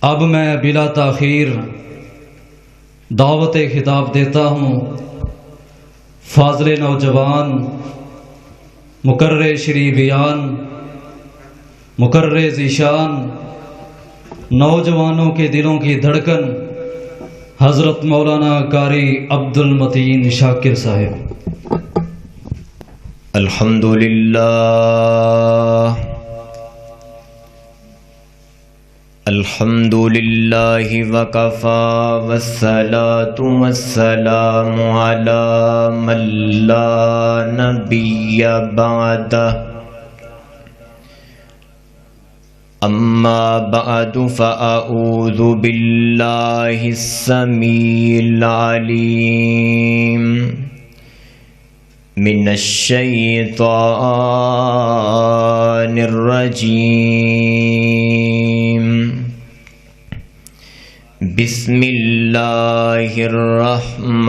اب میں بلا تاخیر دعوت خطاب دیتا ہوں فاضل نوجوان، مقرر شری بیان، مقرر ذیشان، نوجوانوں کے دلوں کی دھڑکن، حضرت مولانا قاری عبد المتین شاکر صاحب۔ الحمدللہ الحمدللہ وکفا والصلاة والسلام علی من لا نبی بعدہ، اما بعد فاعوذ باللہ السمیع العلیم من الشیطان الرجیم، بسم اللہ الرحمن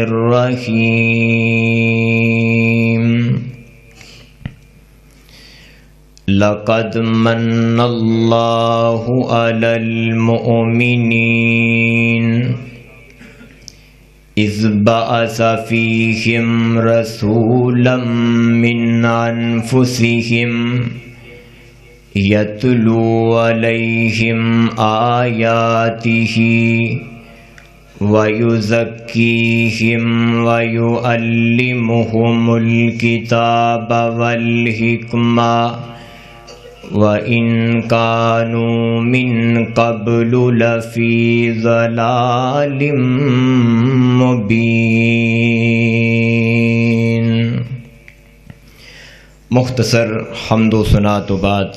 الرحیم۔ لقد من اللہ علی المؤمنین اذ بعث فیہم رسولا من انفسہم یتلو علیہم آیاتہ وَيُزَكِّيهِمْ وَيُعَلِّمُهُمُ الْكِتَابَ وَالْحِكْمَةَ وَإِنْ كَانُوا مِنْ قَبْلُ لَفِي ضَلَالٍ مُبِينٍ۔ مختصر حمد و ثنا تو بعد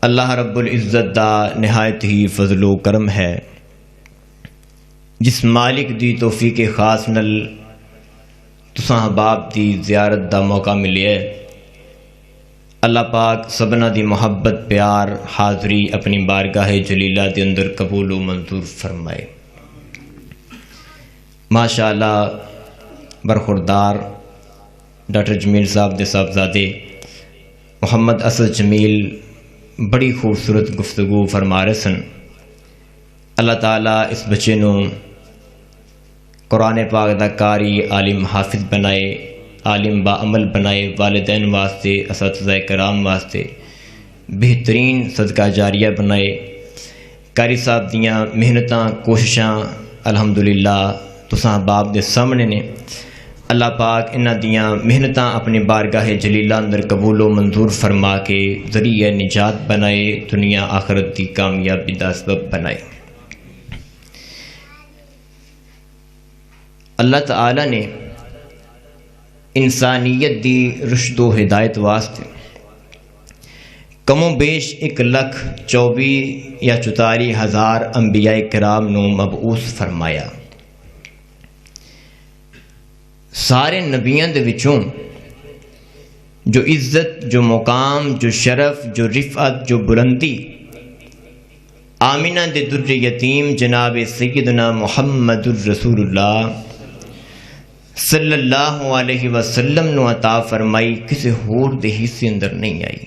اللہ رب العزت دا نہایت ہی فضل و کرم ہے، جس مالک دی توفیق خاص نل تساں احباب دی زیارت دا موقع ملیا ہے۔ اللہ پاک سبنا دی محبت پیار حاضری اپنی بارگاہ جلیلہ دے اندر قبول و منظور فرمائے۔ ماشاءاللہ برخوردار ڈاکٹر جمیل صاحب دے صاحبزادے محمد اسد جمیل بڑی خوبصورت گفتگو فرما رہے سن۔ اللہ تعالیٰ اس بچے نو قرآن پاک دا قاری عالم حافظ بنائے، عالم با عمل بنائے، والدین واسطے اساتذہ کرام واسطے بہترین صدقہ جاریہ بنائے۔ قاری صاحب دیاں محنتاں کوششاں الحمدللہ تساں احباب دے سامنے نے۔ اللہ پاک انہاں دیاں محنتاں اپنی بارگاہ جلیلہ اندر قبول و منظور فرما کے ذریعہ نجات بنائے، دنیا آخرت دی کامیابی دا سبب بنائے۔ اللہ تعالیٰ نے انسانیت دی رشد و ہدایت واسطے کم و بیش 1,24,000 یا 44,000 انبیاء کرام نو مبعوث فرمایا۔ سارے نبیان دے وچوں جو عزت، جو مقام، جو شرف، جو رفعت، جو بلندی آمینہ دے در یتیم جناب سیدنا محمد الرسول اللہ صلی اللہ علیہ وسلم نو عطا فرمائی، کسی ہور دے حصے اندر نہیں آئی۔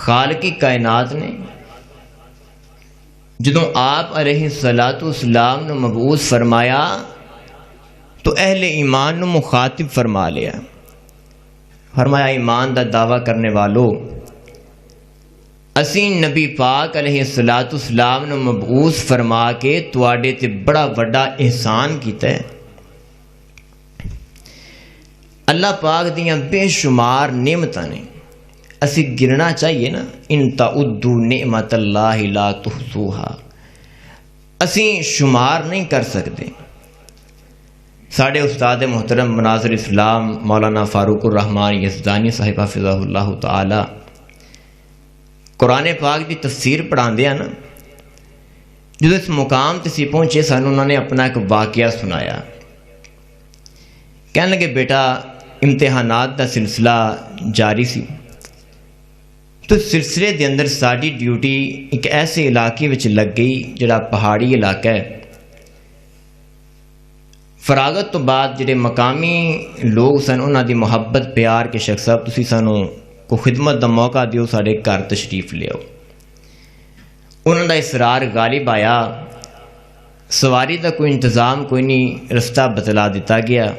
خالق کائنات نے جدوں آپ علیہ السلام نو مبعوث فرمایا تو اہل ایمان نو مخاطب فرما لیا، فرمایا ایمان دا دعویٰ کرنے والو، اسی نبی پاک علیہ السلام نو مبعوث فرما کے تواڈے تے بڑا وڈا احسان کیتا ہے۔ اللہ پاک دیاں بے شمار نعمتاں نے، اسی گرنا چاہیے نا، ان تعدوا نعمت اللہ لا تحصوها، اسی شمار نہیں کر سکتے۔ ساڑھے استاد محترم مناظر اسلام مولانا فاروق الرحمان یزدانی صاحب حفظہ اللہ تعالی قرآن پاک دی تفسیر پڑھا دیا نا، جدو اس مقام تسی پہنچے سن انہوں نے اپنا ایک واقعہ سنایا۔ کہنے لگے بیٹا امتحانات دا سلسلہ جاری سی، تو سلسلے دے اندر ساری ڈیوٹی ایک ایسے علاقے وچ لگ گئی جڑا پہاڑی علاقہ ہے۔ فراغت تو بعد جڑے مقامی لوگ سن انہاں دی محبت پیار کے شخص صاحب تسی سانو کو خدمت دا موقع دیو ساڈے گھر تشریف لیاؤ۔ انہوں دا اصرار غالب آیا، سواری دا کوئی انتظام کوئی نہیں، رستہ بتلا دیتا گیا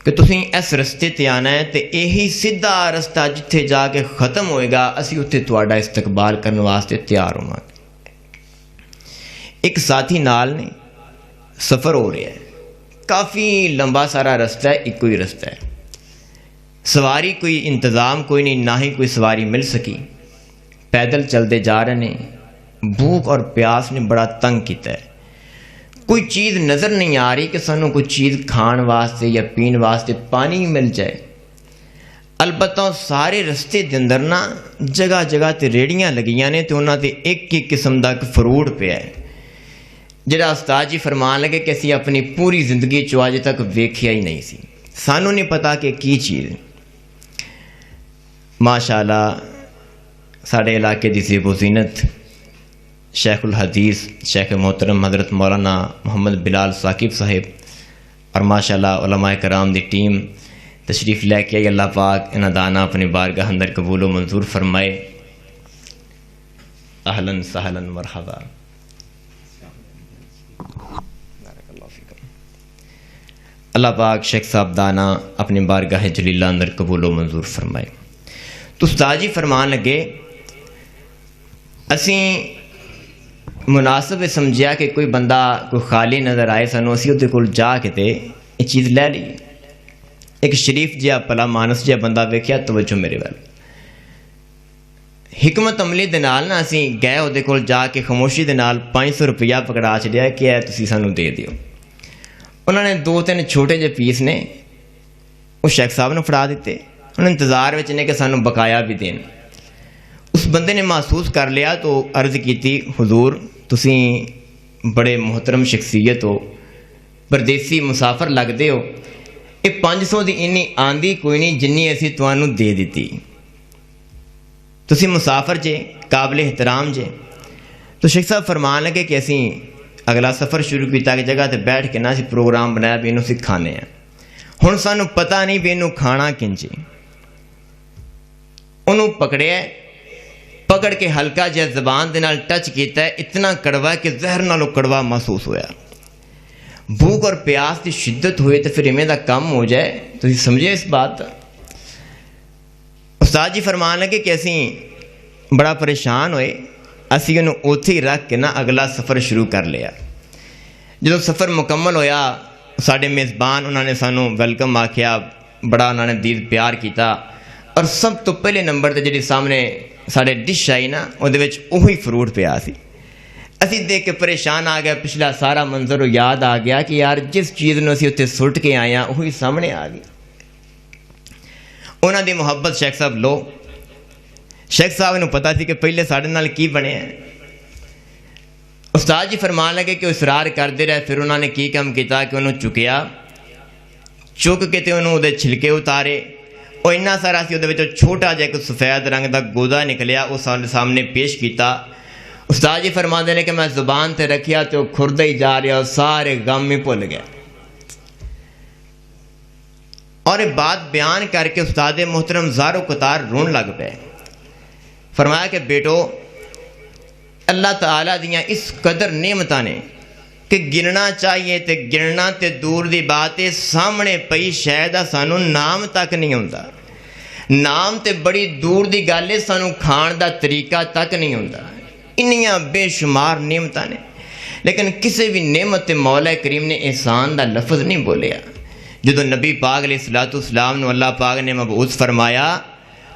کہ تسی اس رستے تے آنا ہے تے یہی سیدھا رستہ جتھے جا کے ختم ہوئے گا اسی اتھے تہاڈا استقبال کرنے واسطے تیار ہوواں گے۔ ایک ساتھی نال نے، سفر ہو رہا ہے، کافی لمبا سارا رستہ ہے، ایک کوئی رستہ ہے، سواری کوئی انتظام کوئی نہیں، نہ ہی کوئی سواری مل سکی، پیدل چلتے جا رہے ہیں، بھوک اور پیاس نے بڑا تنگ کیتا ہے، کوئی چیز نظر نہیں آ رہی کہ سانوں کوئی چیز کھان واسطے یا پین واسطے پانی مل جائے۔ البتہ سارے رستے دے اندر نا جگہ جگہ تے ریڑیاں لگیاں نے تے انہاں تے ایک ایک قسم دا فروٹ پیا ہے جڑا استاد جی فرمان لگے کہ اسی اپنی پوری زندگی چو اج تک ویکھیا ہی نہیں سی، سانوں نہیں پتا کہ کی چیز۔ ماشاءاللہ ساڑھے علاقے دی زیب و زینت شیخ الحدیث شیخ محترم حضرت مولانا محمد بلال ثاقب صاحب اور ماشاءاللہ علماء کرام دی ٹیم تشریف لے کے آئی۔ اللہ پاک انہاں دا آنا اپنی بارگاہ اندر قبول و منظور فرمائے۔ اہلاً سہلاً مرحبا۔ اللہ پاک شیخ صاحب دانا اپنی بارگاہ جلیلہ اندر قبول و منظور فرمائے۔ تو استاد جی فرمان لگے اسیں مناسب سمجھیا کہ کوئی بندہ کوئی خالی نظر آئے سانو اسی اودے کول جا کے تے یہ چیز لے لی۔ ایک شریف جہا پلا مانس جہا بندہ ویکھیا، توجہ میرے وال حکمت عملی دے نال نا اسی گئے اودے کول جا کے خاموشی دے نال 500 روپیہ پکڑا چھڈیا کہ اے تسی سانو دے دیو۔ انہوں نے 2-3 چھوٹے جے پیس نے وہ شیخ صاحب نے فڑا دیتے، انہوں نے انتظار وچ نے کہ سانو بقایا بھی دین۔ اس بندے نے محسوس کر لیا تو عرض کیتی حضور تسی بڑے محترم شخصیت ہو، پردیسی مسافر لگتے ہو، یہ 500 دی انی آندی کوئی نہیں جنی ایسی توانو دے دیتی، تسی مسافر جے قابل احترام جے۔ تو شیخ صاحب فرمان لگے کہ اسی اگلا سفر شروع کیتا کہ جگہ تے بیٹھ کے نا اسی پروگرام بنایا بھی انہوں سکھانے ہیں، ہن سانو پتہ نہیں بھی انہوں کھانا کنجی۔ انہوں پکڑ کے ہلکا جہا زبان دے نال ٹچ کیتا ہے، اتنا کڑوا کہ زہر نالوں کڑوا محسوس ہویا۔ بھوک اور پیاس کی شدت ہوئے تو پھر ایویں دا کم ہو جائے تو سمجھے اس بات۔ استاد جی فرمان لگے کہ اسی بڑا پریشان ہوئے، اسی انہوں اوتھے ہی رکھ کے نا اگلا سفر شروع کر لیا۔ جب سفر مکمل ہویا ساڈے میزبان انہوں نے سانوں ویلکم آکھیا، بڑا انہوں نے دید پیار کیتا، اور سب تو پہلے نمبر تے جڑی سامنے ساڑے ڈش آئی نا اودے وچ اوہی فروٹ پیا سی۔ اسی دیکھ کے پریشان آ گیا، پچھلا سارا منظر یاد آ گیا کہ یار جس چیز نو اسی اتنے سٹ کے آئے ہیں وہی سامنے آ گئی۔ انہاں دی محبت شیخ صاحب لو، شیخ صاحب نو پتا سی کہ پہلے ساڑے نال کی بنے ہیں۔ استاد جی فرمان لگے کہ اصرار کردے رہے، پھر انہوں نے کی کام کیتا کہ انہوں چکیا، چک کے تے انہوں دے چھلکے اتارے، اور اتنا سارا سی وہ چھوٹا جا ایک سفید رنگ دا گودا نکلیا، وہ سامنے پیش کیتا۔ استاد جی فرماندے نے کہ میں زبان تے رکھیا تو کھردا ہی جا رہا، سارے غم ہی بھول گیا۔ اور یہ بات بیان کر کے استاد محترم زارو قطار رون لگ پے۔ فرمایا کہ بیٹو اللہ تعالیٰ دیاں اس قدر نعمتاں نے کہ گننا چاہیے تے گننا تے دور دی بات ہے، سامنے پئی شاید سانو نام تک نہیں ہوندا، نام تے بڑی دور دی گل ہے، سانو کھان دا طریقہ تک نہیں ہوندا، انیاں بے شمار نعمتاں نے، لیکن کسی بھی نعمت تے مولا کریم نے احسان دا لفظ نہیں بولیا۔ جدو نبی پاک علیہ السلام نو اللہ پاک نے مبعوث فرمایا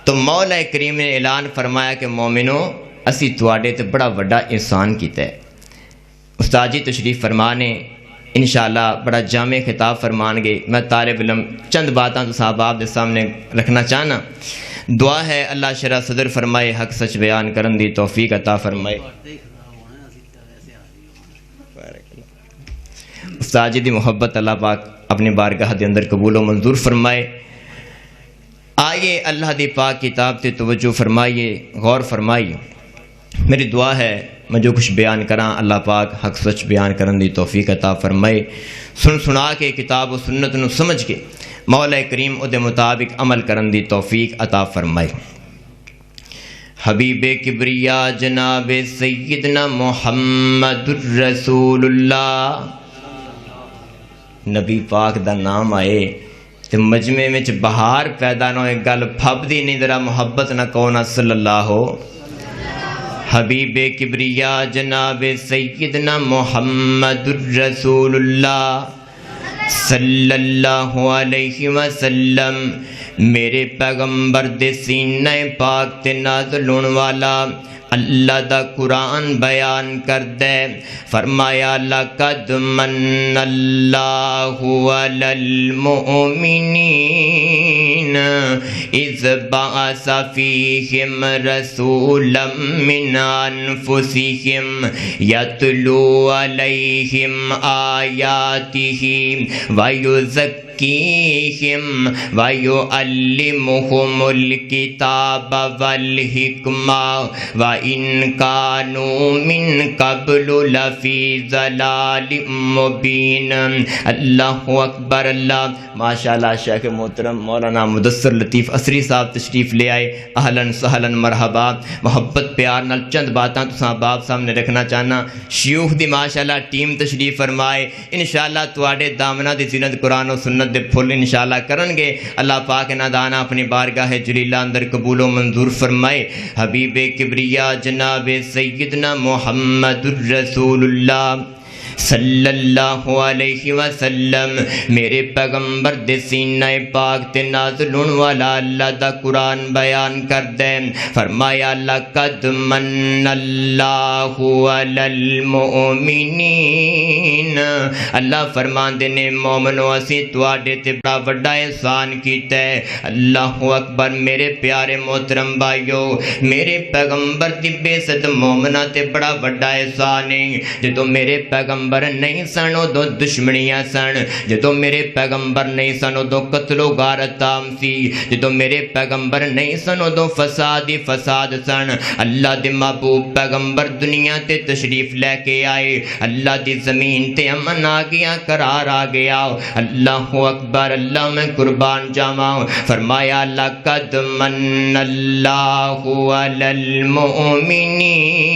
تو مولا کریم نے اعلان فرمایا کہ مومنو اسی تواڈے تے بڑا وڈا احسان کیتا ہے۔ استاد جی تشریف فرمانے انشاءاللہ بڑا جامع خطاب فرمان گے، میں طالب علم چند باتاں تو صاحب آپ دے سامنے رکھنا چاہنا۔ دعا ہے اللہ شرح صدر فرمائے، حق سچ بیان کرن دی توفیق عطا فرمائے۔ استاد جی دی محبت اللہ پاک اپنی بارگاہ دے اندر قبول و منظور فرمائے۔ آئیے اللہ دی پاک کتاب تے توجہ فرمائیے، غور فرمائیے۔ میری دعا ہے میں جو کچھ بیان کراں اللہ پاک حق سچ بیان کرن دی توفیق عطا فرمائے۔ سنا کے کتاب و سنت نو سمجھ کے مولا کریم او دے مطابق عمل کرن دی توفیق عطا فرمائے۔ حبیب کبریا جناب سیدنا محمد الرسول اللہ، نبی پاک دا نام آئے تے مجمع وچ بہار پیدا نہ ہوئے، گل پھبدی نہیں، ذرا محبت نہ کہنا صلی اللہ ہو۔ حبیب کبریا جناب سیدنا محمد الرسول اللہ صلی اللہ علیہ وسلم، میرے پیغمبر دے سینہ پاک تے نازل ہون والا اللہ دا قرآن بیان کر دے، فرمایا لقد من اللہ علی المؤمنین اذ بعث فیہم رسولا من انفسہم یتلو علیہم آیاتہ ویزکیہم وَيُعَلِّمُهُمُ الْكِتَابَ وَالْحِكْمَةَ وَإِنْ كَانُوا مِنْ قَبْلُ لَفِي ضَلَالٍ مُبِينٍ۔ اللہ اکبر اللہ۔ ماشاءاللہ شیخ محترم مولانا مدثر لطیف اسری صاحب تشریف لے آئے، اہلاً سہلاً مرحبا۔ محبت پیار نال چند باتاں تساں باپ سامنے رکھنا چاہنا۔ شیوخ دی ماشاءاللہ ٹیم تشریف فرمائے، انشاءاللہ تواڈے دامنا دی زینت قرآن و سنت دے پھل انشاءاللہ کرن گے۔ اللہ پاک نادانا اپنی بارگاہ جلیلہ اندر قبول و منظور فرمائے۔ حبیب کبریا جناب سیدنا محمد الرسول اللہ صلی اللہ علیہ وسلم، میرے پیغمبر دے سینہ پاک تے نازل ہون والا اللہ دا قرآن بیان کر دے، فرمایا لقد من اللہ علی المؤمنین، اللہ فرمان دے نے مومنو اسی تواڈے تے بڑا وڈا احسان کیتا ہے۔ اللہ اکبر۔ میرے پیارے محترم بھائیو، میرے پیغمبر دی بے ست مومنہ تے بڑا وڈا احسان ہے۔ جدو میرے پیغمبر نہیں سن ادو دشمنیاں سن، جدو میرے پیغمبر نہیں سن ادو قتل و غارت عام سی، جدو میرے پیغمبر نہیں سن ادو فساد ہی فساد سن۔ اللہ دے محبوب پیغمبر دنیا تے تشریف لے کے آئے، اللہ دی زمین تے امن آ گیا، قرار آ گیا۔ اللہ اکبر اللہ، میں قربان جاواں۔ فرمایا لقد من اللہ علی المؤمنین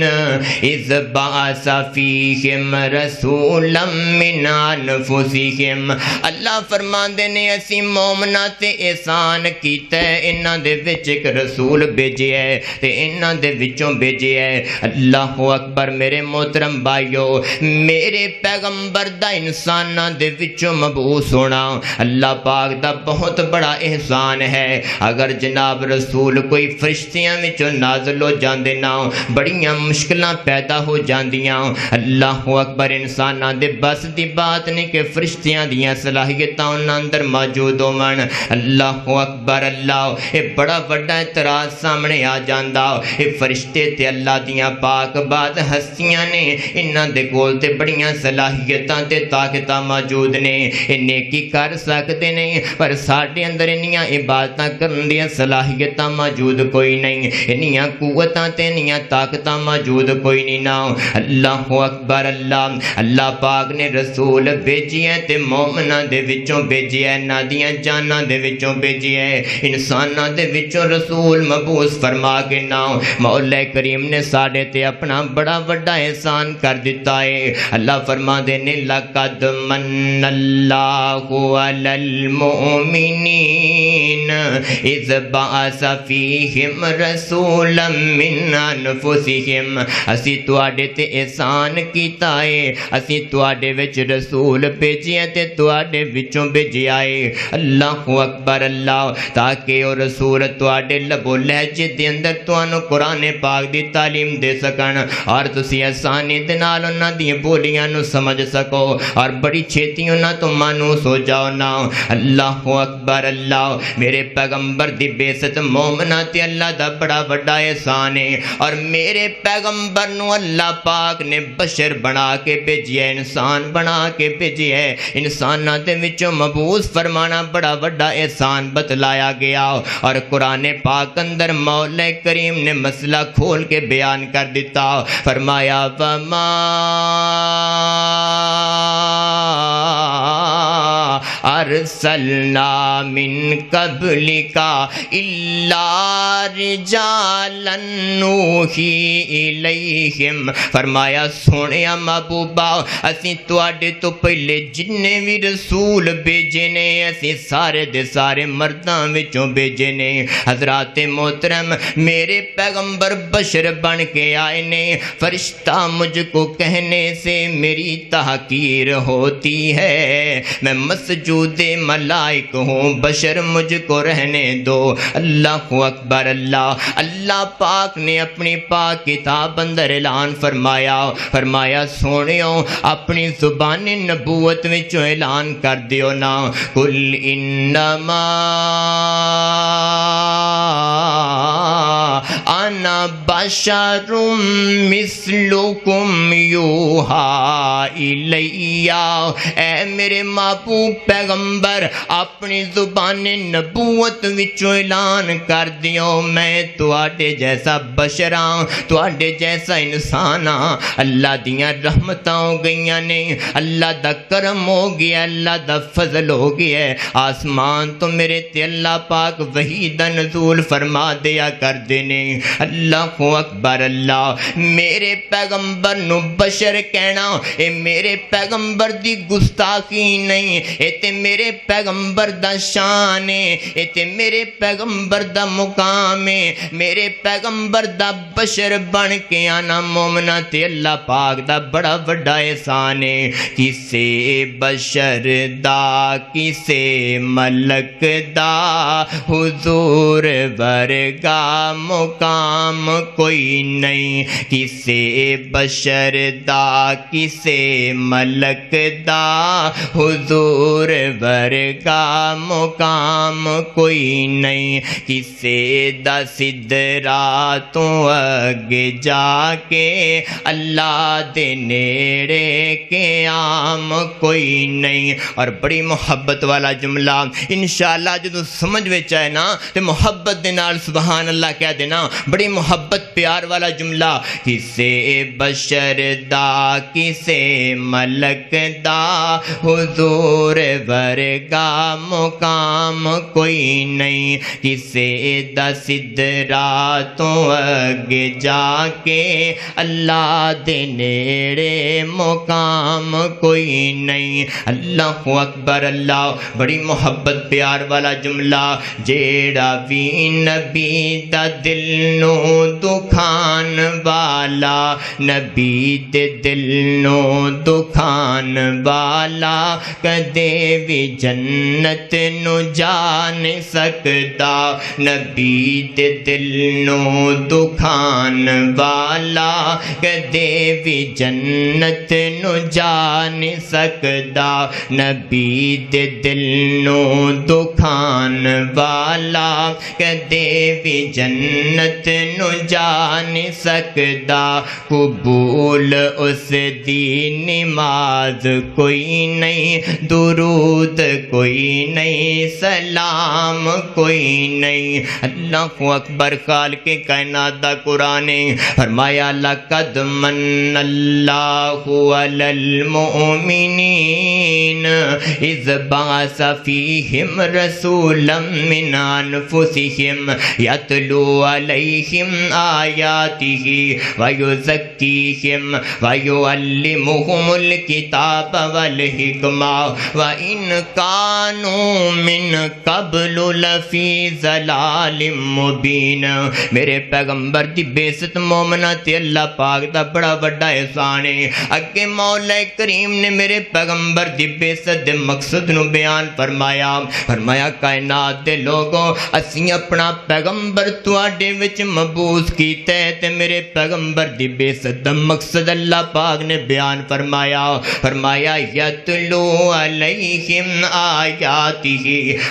اذ بعث فیہم رسولا من انفسہم، اللہ فرماندے نے اسی مومنہ تے احسان کیتا ہے، انہاں دے وچ ایک رسول بھیجے ہے تے انہاں دے وچوں بھیجے ہے۔ اللہ اکبر۔ میرے محترم بھائیو، میرے پیغمبر دا انساناں دے وچوں مبعوث ہونا اللہ پاک دا بہت بڑا احسان ہے۔ اگر جناب رسول کوئی فرشتیاں وچوں نازل ہو جاندے نا، بڑیاں مشکلاں پیدا ہو جاندیاں۔ اللہ اکبر۔ انساناں دے بس دی بات نہیں کہ فرشتیاں دیاں صلاحیتاں انہاں اندر موجود ہون۔ اللہ اکبر اللہ۔ اے بڑا بڑا اعتراض سامنے آ جاندا، اے فرشتے تے اللہ دیاں پاک بات ہستیاں نے، انہاں دے کول تے بڑیاں صلاحیتاں تے طاقتاں موجود نے، اے نیکی کر سکدے نے، پر ساڈے اندر انہیاں عبادتاں کرن دیاں صلاحیتاں موجود کوئی نہیں، انہیاں قوتاں تے انہیاں طاقتاں موجود کوئی نہیں نا۔ اللہ اکبر اللہ۔ اللہ پاک نے رسول بھیجی ہے تے مومناں دے وچوں بھیجی ہے، نادیاں جاناں دے وچوں بھیجی ہے، انساناں دے وچوں رسول مبعوث فرما کے نا مولا کریم نے ساڈے تے اپنا بڑا وڈا احسان کر دیتا ہے۔ اللہ فرما دے نے لقد من اللہ علی المؤمنین اذ بعث فیہم رسولا من انفسہم، اسی تواڈے تے احسان کیتا ہے، اسی تواڈے وچ رسول بھیجے تے تواڈے وچوں بھیجے آئے۔ اللہ اکبر اللہ۔ تاکہ او رسول تواڈے لب و لہجے دے اندر تانوں قرآن پاک دی تعلیم دے سکن اور تسی آسانی دے نال انہاں دی بولیاں نو سمجھ سکو اور بڑی چھیتی انہاں تو مانوس ہو جاؤ نا۔ اللہ اکبر اللہ۔ میرے پیغمبر دی بے ست مومنہ تے اللہ دا بڑا بڑا احسان ہے، اور میرے پیغمبر نو اللہ پاک نے بشر بنا کے بھیجی ہے، انسان بنا کے بھیجی ہے، انساناں دے وچوں مبعوث فرمانا بڑا بڑا احسان بتلایا گیا۔ اور قرآن پاک اندر مولا کریم نے مسئلہ کھول کے بیان کر دیتا، فرمایا وَمَا ارسلنا من قبلک الا رجالا نوحی الیہم، فرمایا سونیا محبوبا اسی تواڈے تو پہلے جننے بھی رسول بھیجے نے اسی سارے دے سارے مرداں وچوں بھیجے نے۔ حضرات محترم میرے پیغمبر بشر بن کے آئے نے، فرشتہ مجھ کو کہنے سے میری تحقیر ہوتی ہے، میں مسجود ملائک ہوں، بشر مجھ کو رہنے دو۔ اللہ اکبر اللہ۔ اللہ پاک نے اپنی پاک کتاب اندر اعلان فرمایا سونیو اپنی زبان نبوت وچوں اعلان کر دیو نا، قل انما انا بشر مثلکم یوحی الی، اے میرے محبوب پیغمبر اپنی زبان نبوت وچوں اعلان کر دیو میں تواڈے جیسا بشر ہاں، تواڈے جیسا انسان ہاں۔ اللہ دیاں رحمتاں ہو گئیاں نے، اللہ دا کرم ہو گیا، اللہ دا فضل ہو گیا ہے، آسمان تو میرے تے اللہ پاک وحی دا نزول فرما دیا کر دینے۔ اللہ اکبر اللہ۔ میرے پیغمبر نو بشر کہنا اے میرے پیغمبر دی گستاخی نہیں، اے تے میرے پیغمبر دا شان ہے، اے تے میرے پیغمبر دا مقام ہے، میرے پیغمبر دا بشر بن کے آنا مومنہ تے اللہ پاک دا بڑا بڑا احسان ہے۔ کسے بشر دا کسے ملک دا حضور ورگا مقام کوئی نہیں، کسے بشر دا کسے ملک دا حضور ورگا مقام کوئی نہیں، کسے دا سدرا تو اگے جا کے اللہ دے نیڑے قیام کوئی نہیں۔ اور بڑی محبت والا جملہ انشاءاللہ جدوں سمجھ وچ آئے نا تے محبت دے نال سبحان اللہ کہہ دینا، بڑی محبت پیار والا جملہ، کسے بشر دا کسے ملک دا حضور ورگا مقام کوئی نہیں، کسے دا سدرا تو اگے جا کے اللہ دے نیڑے مقام کوئی نہیں۔ اللہ اکبر اللہ۔ بڑی محبت پیار والا جملہ، جیڑا بھی نبی دا دل نو دکھان والا، نبی دے دل نو دکھان والا کدے بھی جنت نو جا نہیں سکدا، نبی دے دل نو دکھان والا کدے بھی جنت نو جا نہیں سکدا، نبی دے دل نو دکھان والا کدے بھی جنت نو جا نہیں سکدا، قبول اس دی نماز کوئی نہیں، درود کوئی نہیں، سلام کوئی نہیں۔ اللہ اکبر۔ خالق کائنات دا قرآن فرمایا لقد من اللہ علی المؤمنین اذ بعث فیہم رسولا من انفسہم یتلو علیہم آیاتہ ویزکیہم ویعلمہم الکتاب والحکمہ وإن کانوا من قبل لفی ضلال مبین۔ میرے پیغمبر دی بے عزت مومنہ تے اللہ پاک دا بڑا بڑا احسان ہے۔ اگے مولا کریم نے میرے پیغمبر دی بے عزت دے مقصد نو بیان فرمایا کائنات دے لوگوں اسی اپنا پیغمبر تواڈے وچ مبعوث کیتا ہے تے میرے پیغمبر دی بے عزت دا مقصد اللہ پاک نے بیان فرمایا یتلو علیہم آیاتہ۔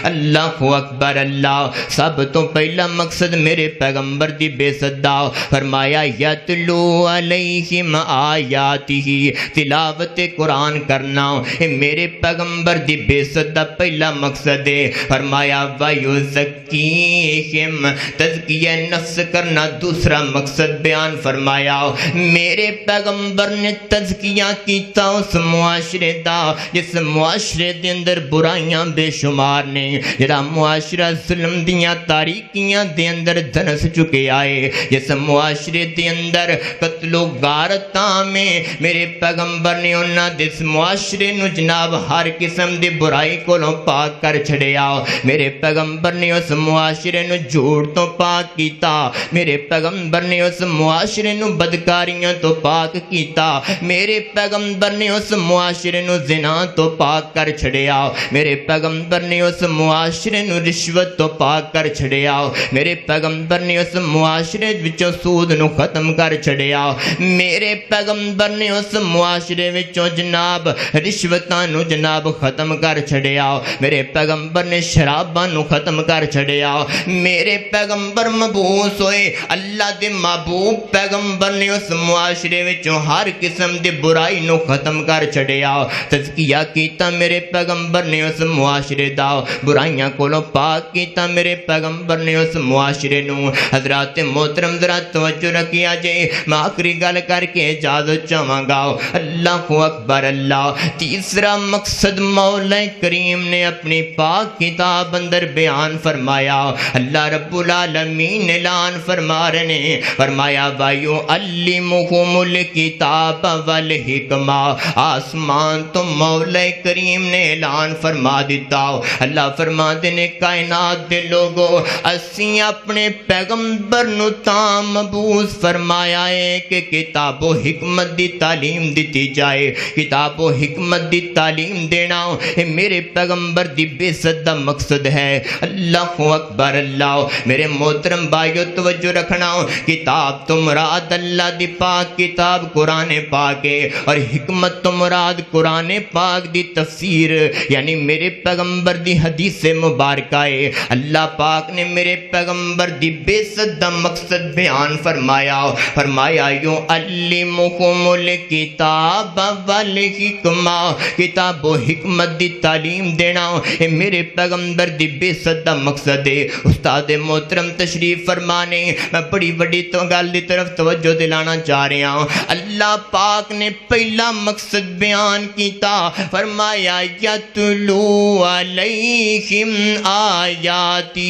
اللہ اکبر اللہ۔ سب تو پہلا مقصد میرے پیغمبر دی بے عزت دا فرمایا یتلو علیہم آیاتہ، تلاوت قرآن کرنا اے میرے پیغمبر دی بے عزت دا پہلا مقصد ہے۔ فرمایا ویزکیہم، تزکیہ نفس کرنا دوسرا مقصد بیان فرمایا، میرے پیغمبر نے تزکیہ کیتا اس معاشرے دا جس معاشرے دے اندر برائیاں بے شمار نے، جڑا معاشرہ ظلم دیاں تاریکیاں دے اندر دھنس چکے آئے، جس معاشرے دے اندر قتل و غارتاں میں میرے پیغمبر نے انہاں دس معاشرے نو جناب ہر قسم دی برائی کولوں پاک کر چھڑیا، میرے پیغمبر نے اس معاشرے نو جھوٹ تو پاک کیتا، میرے پیغمبر نے اس معاشرے نو بدکاریاں تو پاک کیتا، میرے پیغمبر نے اس معاشرے نو زنا تو پاک کر چھڑیا، میرے پیغمبر نے اس معاشرے نو رشوت تو پاک کر چھڑیا، میرے پیغمبر نے اس معاشرے وچوں سود نو ختم کر چھڑیا، میرے پیغمبر نے اس معاشرے وچوں جناب رشوتاں نو جناب ختم کر چھڑیا، میرے پیغمبر نے شراباں نو ختم کر چھڑیا، میرے پیغمبر مبعوث ہوئے اللہ دے محبوب پیغمبر نے اس معاشرے وچوں ہر قسم دی برائی نو ختم کر چھڑیا، تزکیہ کیتا میرے پیغمبر نے اس معاشرے دا، برائیاں کولوں پاک کیتا میرے پیغمبر نے اس معاشرے نو۔ حضرات محترم ذرا توجہ رکھیا جے، میں آخری گل کر کے اجازت چاہواں گا، اللہ اکبر اللہ۔ تیسرا مقصد مولا کریم نے اپنی پاک کتاب اندر بیان فرمایا، اللہ رب العالمین اعلان فرما رہے ہیں، فرمایا وَيُعَلِّمُهُمُ الْكِتَابَ وَالْحِکْمَةَ، آسمان تو مولا کریم نے اعلان فرما دیتا، اللہ فرما دینے کائنات دے لوگو اسی اپنے پیغمبر نو تاں مبعوث فرمایا ہے کہ کتاب و حکمت دی تعلیم دیتی جائے، کتاب و حکمت دی تعلیم دینا اے میرے پیغمبر دی بے صد مقصد ہے۔ اللہ اکبر اللہ۔ میرے محترم بھائیو توجہ رکھنا، کتاب تو مراد اللہ دی پاک کتاب قرآن پاک ہے، اور حکمت تو مراد قرآن پاک دی تفسیر یعنی میرے پیغمبر دی حدیث مبارکہ ہے۔ اللہ پاک نے میرے پیغمبر دی بے صد مقصد بیان فرمایا، فرمایا یعلمکم الکتاب والحکمہ، کتاب و حکمت دی تعلیم دینا اے میرے پیغمبر دی بے صد مقصد ہے۔ استاد محترم تشریف فرمانے، میں بڑی بڑی تو گل دی طرف توجہ دلانا چاہ رہا ہوں۔ اللہ پاک نے پہلا مقصد بیان کیتا، فرمایا یتلو علیہم آیاتہ،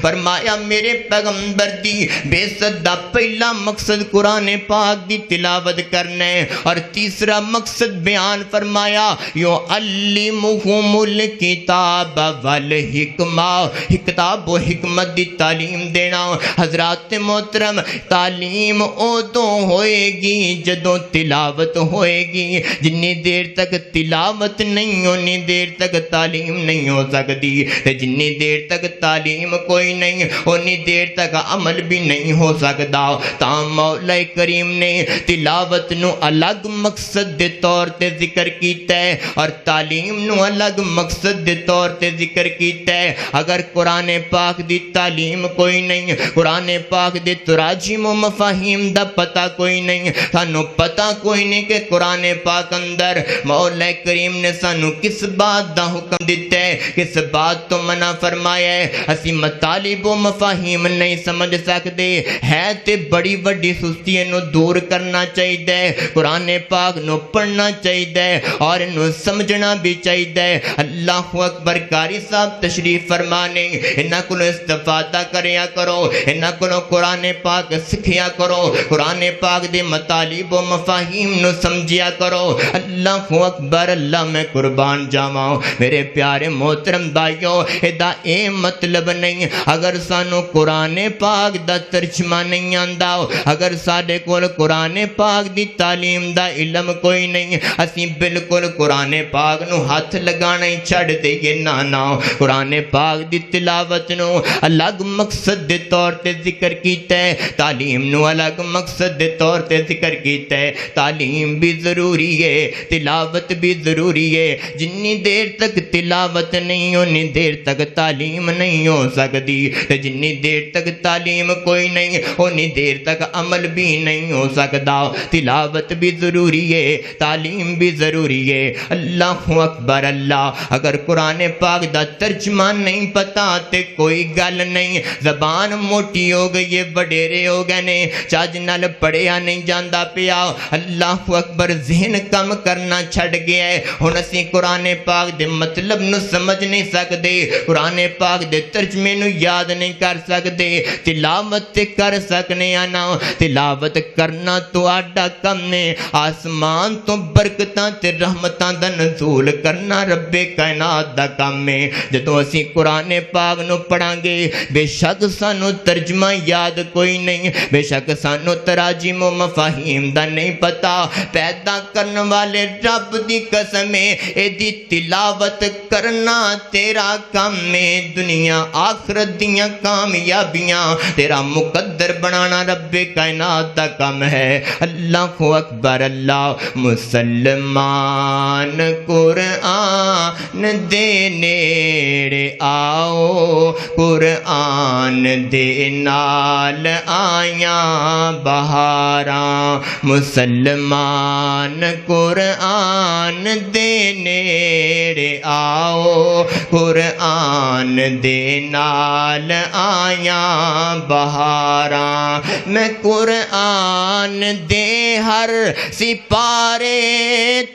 فرمایا میرے پیغمبر دی بے صد پہلا مقصد قرآن پاک دی تلاوت کرنا ہے، اور تیسرا مقصد بیان فرمایا یعلمہم الکتاب والحکمہ، کتاب و حکمت دی تعلیم دینا۔ حضرات محترم، تعلیم ادوں ہوئے گی جدوں تلاوت ہوئے گی، جنی دیر تک تلاوت نہیں ہونی دیر تک تعلیم نہیں ہو سکتی، جنی دیر تک تعلیم کوئی نہیں انی دیر تک عمل بھی نہیں ہو سکتا۔ تاں مولا کریم نے تلاوت نو الگ مقصد دے طور تے ذکر کیتا ہے، اور تعلیم نو الگ مقصد دے طور تے ذکر کیتا ہے۔ اگر قرآن پاک دی تعلیم کوئی نہیں، قرآن پاک دے تراجم و مفاہیم دا پتہ کوئی نہیں، سانو پتہ کوئی نہیں کہ قرآن پاک اندر مولا کریم نے سانو کس بات دا حکم دیتا ہے، کس بات تو منع فرمایا ہے، اسی مطالب و مفاہیم نہیں سمجھ سکتے، ہے تے بڑی بڑی سستی نو دور کرنا چاہیے، قرآن پاک نو پڑھنا چاہیے اور نو سمجھنا بھی چاہیے۔ اللہ اکبر۔ قاری صاحب تشریف فرمانے، انہاں کو استفادہ کریا کرو، انہاں کو قرآن پاک سکھیا کرو، قرآن پاک دے مطالب و مفاہیم نو سمجھیا کرو۔ اللہ اکبر اللہ۔ میں قربان جاواں میرے پیارے محترم بھائیو، ادا اے مطلب نہیں اگر سانو قرآن پاک دا ترجمہ نہیں آندا، اگر ساڈے کول قرآن پاک دی تعلیم دا علم کوئی نہیں، اسی بالکل قرآن پاک نو ہاتھ لگانا ہی چھڑ دئیے۔ نا قرآن پاک دی تلاوت نو الگ مقصد دے طور تے ذکر کیتا ہے، تعلیم نو الگ مقصد دے طور تے ذکر کیتا ہے۔ تعلیم بھی ضروری ہے، تلاوت بھی ضروری ہے، جنی دیر تک تلاوت نہیں انی دیر تک تعلیم نہیں ہو سکتی، جنی دیر تک تعلیم کوئی نہیں انی دیر تک عمل بھی نہیں ہو سکتا۔ تلاوت بھی ضروری ہے، تعلیم بھی ضروری ہے۔ اللہ اکبر اللہ۔ اگر قرآن پاک دا ترجمہ نہیں پتا تے کوئی گل نہیں، زبان موٹی ہو گئی ہے، وڈیرے ہو گئے نے، چاج نال پڑھیا نہیں جاندا پیا۔ اللہ اکبر، ذہن کم کرنا چھڑ گیا ہے۔ ہن اسی قرآن پاک دے مطلب نو سمجھ نہیں سکدے، قرآن پاک دے ترجمے نو یاد نہیں کر سکدے، تلاوت تے کر سکنے نا، تلاوت کرنا تو آڈا کم ہے، آسمان تو برکتاں تے رحمتاں دا نزول کرنا رب کائنات دا کم ہے۔ جدوں اسی قرآن پاک نو پڑھاں گے، بے شک سانو ترجمہ یاد کوئی نہیں، بے شک سانو تراجم و مفاہیم دا نہیں پتا، پیدا کرن والے رب دی قسم ہے، اے دی تلاوت کرنا تیرا کم ہے، دنیا آخرت دیاں کامیابیاں تیرا مقدر بنانا رب کائنات دا کم ہے۔ اللہ اکبر اللہ۔ مسلمان قرآن دے نیڑے آؤ، قرآن دے نال آیاں بہاراں، مسلمان قرآن دے نیڑے آؤ، قرآن دے نال آیاں بہاراں، میں قرآن دے ہر سپارے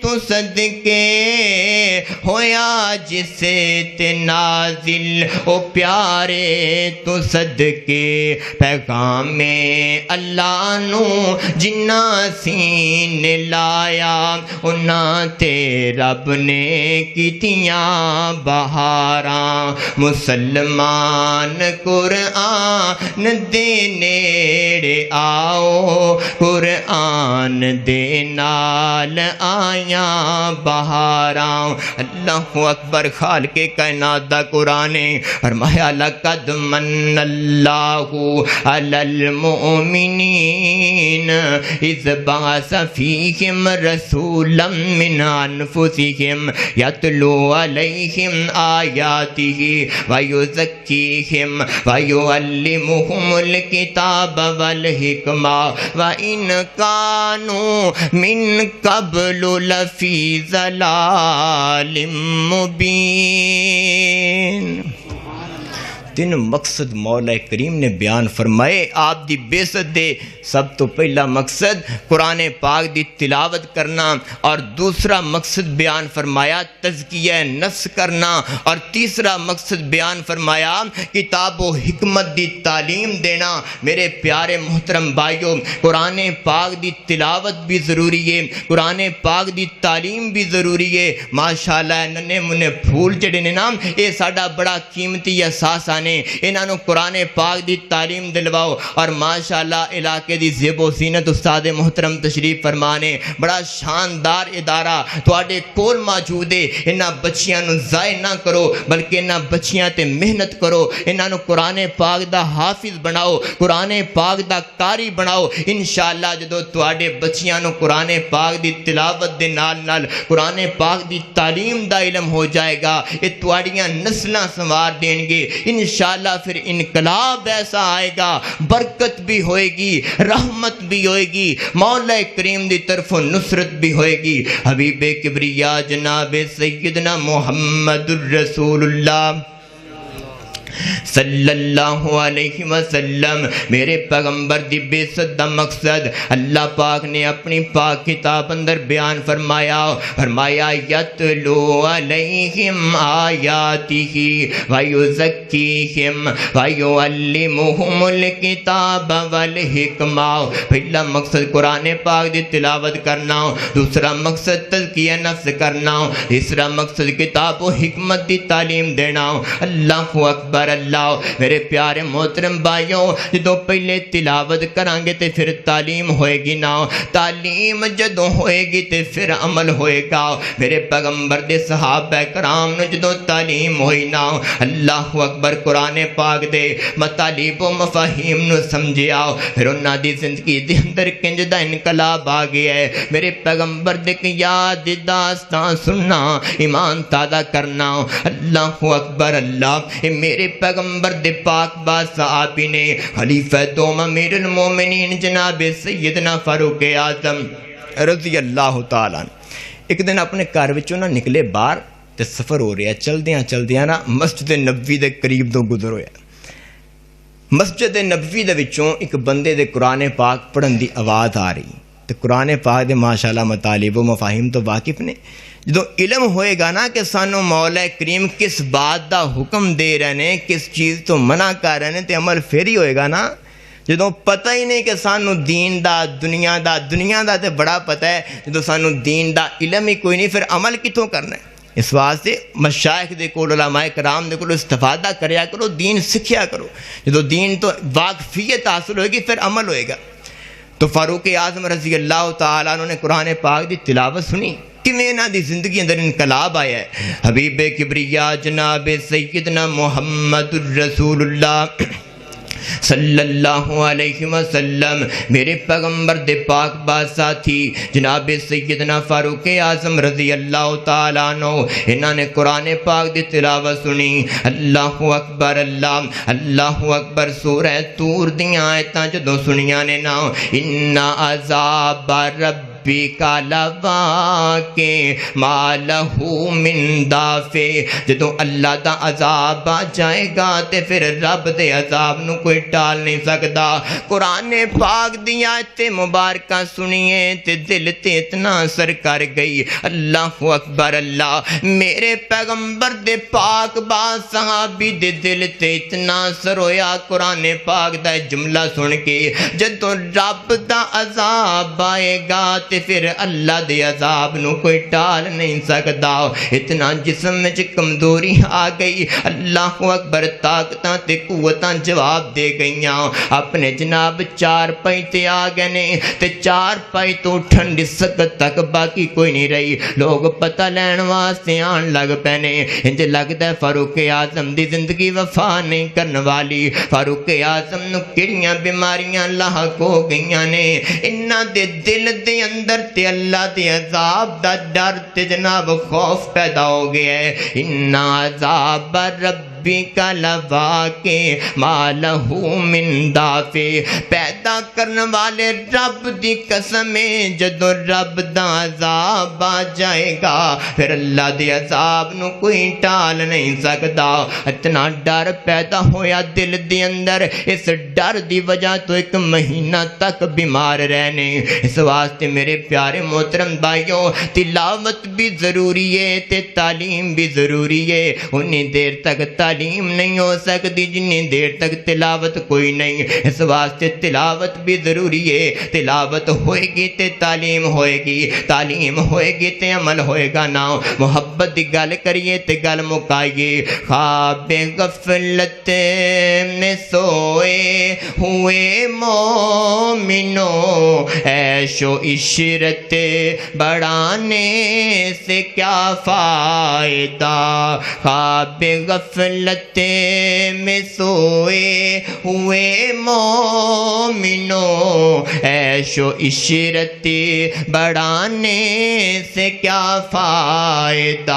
تو صدقے ہویا جسے تے نازل او پیارے تو صدقے، پیغام اللہ نو جنہ سین لایا انہاں تے رب نے کیتیاں بہاراں، مسلمان قرآن دے نیڑے آؤ، قرآن دے نال آیاں بہاراں۔ اللہ اکبر۔ خالق کائنات دا قرآن فرمایا لقد من اللہ علی المؤمنین اذ بعث فیہم رسولا من انفسہم یتلو علیہم آیاتہ ویزکیہم ویعلمہم الکتاب والحکمہ وإن كانوا من قبل لفی ضلال مبین۔ تین مقصد مولا کریم نے بیان فرمائے۔ آپ دی بے عزت دے سب تو پہلا مقصد قرآن پاک دی تلاوت کرنا، اور دوسرا مقصد بیان فرمایا تزکیہ نفس کرنا، اور تیسرا مقصد بیان فرمایا کتاب و حکمت دی تعلیم دینا۔ میرے پیارے محترم بھائیوں، قرآن پاک دی تلاوت بھی ضروری ہے، قرآن پاک دی تعلیم بھی ضروری ہے۔ ماشاءاللہ ننے منے پھول جڑے نے نا، اے ساڈا بڑا قیمتی احساس آنے، انہاں نو قرآن پاک دی تعلیم دلواؤ۔ اور ماشاءاللہ علاقے دی زیب و زینت استاد محترم تشریف فرمانے، بڑا شاندار ادارہ تواڈے کول موجود ہے۔ انہاں بچیاں نو ضائع نہ کرو، بلکہ انہاں بچیاں تے محنت کرو، انہاں نو قرآن پاک دا حافظ بناؤ، قرآن پاک دا قاری بناؤ۔ انشاءاللہ جدو تواڈے بچیاں نو قرآن پاک دی تلاوت دے نال نال قرآن پاک دی تعلیم دا علم ہو جائے گا، یہ تواڈیاں نسلاں سنوار دیں گے۔ انشاءاللہ پھر انقلاب ایسا آئے گا، برکت بھی ہوئے گی، رحمت بھی ہوئے گی، مولا کریم دی طرف نصرت بھی ہوئے گی۔ حبیب کبریا جناب سیدنا محمد الرسول اللہ صلی اللہ علیہ وسلم، میرے پیغمبر دی بے عزت دا مقصد اللہ پاک نے اپنی پاک کتاب اندر بیان فرمایا یتلو علیہم آیاتہ ویزکیہم ویعلمہم الکتاب والحکمہ۔ پہلا مقصد قرآن پاک دی تلاوت کرنا، دوسرا مقصد تزکیہ نفس کرنا، تیسرا مقصد کتاب و حکمت دی تعلیم دینا۔ اللہ اکبر اللہ۔ میرے پیارے محترم بھائیوں، جدو پہلے تلاوت کریں گے تے پھر تعلیم ہوئے گی نا، تعلیم جدو ہوئے گی تے پھر عمل ہوئے گا۔ میرے پیغمبر دے صحابہ کرام نے جدو تعلیم ہوئی نا، اللہ اکبر، قرآن پاک دے مطالب و مفاہیم نو سمجھے آؤ، پھر انہاں دی زندگی دے اندر کنج دا انقلاب آ گیا ہے۔ میرے پیغمبر دے یاد داستان سننا، ایمان تازہ کرنا۔ اللہ اکبر اللہ۔ میرے پیغمبر دے پاک با صحابی نے خلیفہ دوم امیر المومنین جناب سیدنا فاروق اعظم رضی اللہ تعالیٰ عنہ ایک دن اپنے گھر وچوں نہ نکلے باہر تے سفر ہو رہا چلدیاں نا مسجد نبوی دے قریب تو گزر ہویا مسجد نبوی دے وچوں ایک بندے دے قرآن پاک پڑھن دی آواز آ رہی تے قرآن پاک دے ماشاءاللہ مطالب و مفاہیم تو واقف نے جدو علم ہوئے گا نا کہ سانو مولا کریم کس بات دا حکم دے رہے ہیں کس چیز تو منع کر رہے ہیں تے عمل پھر ہی ہوئے گا نا جدو پتہ ہی نہیں کہ سانو دین دا دنیا دا تے بڑا پتہ ہے جدو سانو دین دا علم ہی کوئی نہیں پھر عمل کتوں کرنا ہے اس واسطے مشائخ دے کول علماء کرام دے کول استفادہ کریا کرو دین سکھیا کرو جدو دین تو واقفیت حاصل ہوئے گی پھر عمل ہوئے گا تو فاروق اعظم رضی اللہ تعالیٰ عنہ نے قرآن پاک دی تلاوت سنی کیویں انہاں دی زندگی اندر انقلاب آیا ہے حبیب کبریا جناب سیدنا محمد الرسول اللہ صلی اللہ علیہ وسلم میرے پیغمبر دے پاک بادشاہ تھی جناب سیدنا فاروق اعظم رضی اللہ تعالیٰ عنہ انہوں نے قرآن پاک دی تلاوت سنی اللہ اکبر اللہ اکبر سورہ طور دیاں آیتاں جدوں سنیاں نے نا ان عذاب ربک لواقع ما لہ من دافع جدوں اللہ دا عذاب آ جائے گا تے پھر رب دے عذاب نو کوئی ٹال نہیں سکدا قرآن پاک دی آیت مبارکہ سنیے تے دل تے اتنا اثر کر گئی اللہ اکبر اللہ میرے پیغمبر دے پاک با صحابی دے دل تے اتنا اثر ہویا قرآن پاک دا جملہ سن کے جدوں رب دا عذاب آئے گا تے پھر اللہ دے عذاب نو کوئی ٹال نہیں سکدا اتنا جسم میں کمزوری آ گئی اللہ اکبر طاقتاں تے قوتاں جواب دے گئیاں اپنے جناب چار پائی تے آ گئے نے تے چار پائی تو اٹھن دی سکت تک باقی کوئی نہیں رہی لوگ پتہ لین واسطے آن لگ پینے انج لگدا ہے فاروق اعظم دی زندگی وفا نہیں کرن والی فاروق اعظم نو کیڑیاں بیماریاں لاحق ہو گئیاں نے انہاں دے دل دے اندر تے اللہ دے عذاب دا ڈر تے جناب خوف پیدا ہو گیا ہے ان عذاب ربک لواقع ما لہ من دافع پیدا کرنے والے رب دی قسم جدو رب دا عذاب آ جائے گا پھر اللہ دے عذاب نو کوئی ٹال نہیں سکدا اتنا ڈر پیدا ہویا دل دے اندر اس ڈر دی وجہ تو ایک مہینہ تک بیمار رہنے اس واسطے میرے پیارے محترم بھائیوں تلاوت بھی ضروری ہے تے تعلیم بھی ضروری ہے انی دیر تک تعلیم نہیں ہو سکتی جنی دیر تک تلاوت کوئی نہیں اس واسطے تلاوت بھی ضروری ہے تلاوت ہوئے گی تے تعلیم ہوئے گی تعلیم ہوئے گی تے عمل ہوئے گا نا محبت دی گل کریے تے گل مکائیے خواب غفلت میں سوئے ہوئے مومنوں عیش و عشرت بڑھانے سے کیا فائدہ خواب غفلت میں سوئے ہوئے مومنوں عیش و عشرت بڑھانے سے کیا فائدہ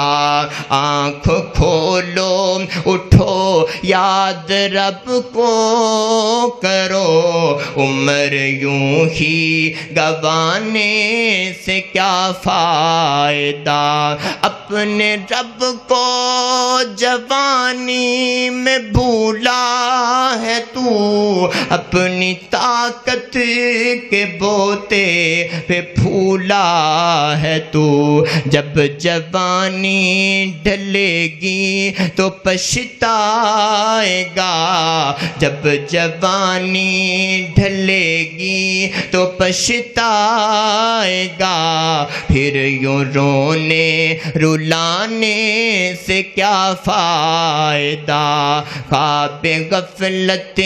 آنکھ کھولو اٹھو یاد رب کو کرو عمر یوں ہی گوانے سے کیا فائدہ اپنے رب کو جوانی میں بھولا ہے تو اپنی طاقت کے بوتے پہ پھولا ہے تو جب جوانی ڈھلے گی تو پچھتائے گا جب جوانی ڈھلے گی تو پچھتائے گا پھر یوں رونے رلانے سے کیا فائدہ خواب غفلت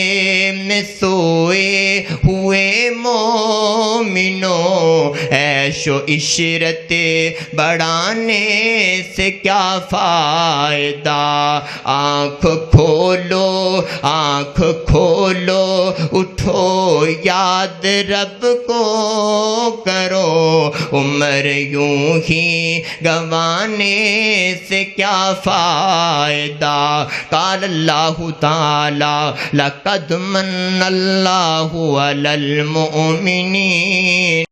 میں سوئے ہوئے مومنوں عیش و عشرت بڑھانے سے کیا فائدہ آنکھ کھولو اٹھو یاد رب کو کرو عمر یوں ہی گوانے سے کیا فائدہ قال اللہ تعالی لقد من اللہ علی المؤمنین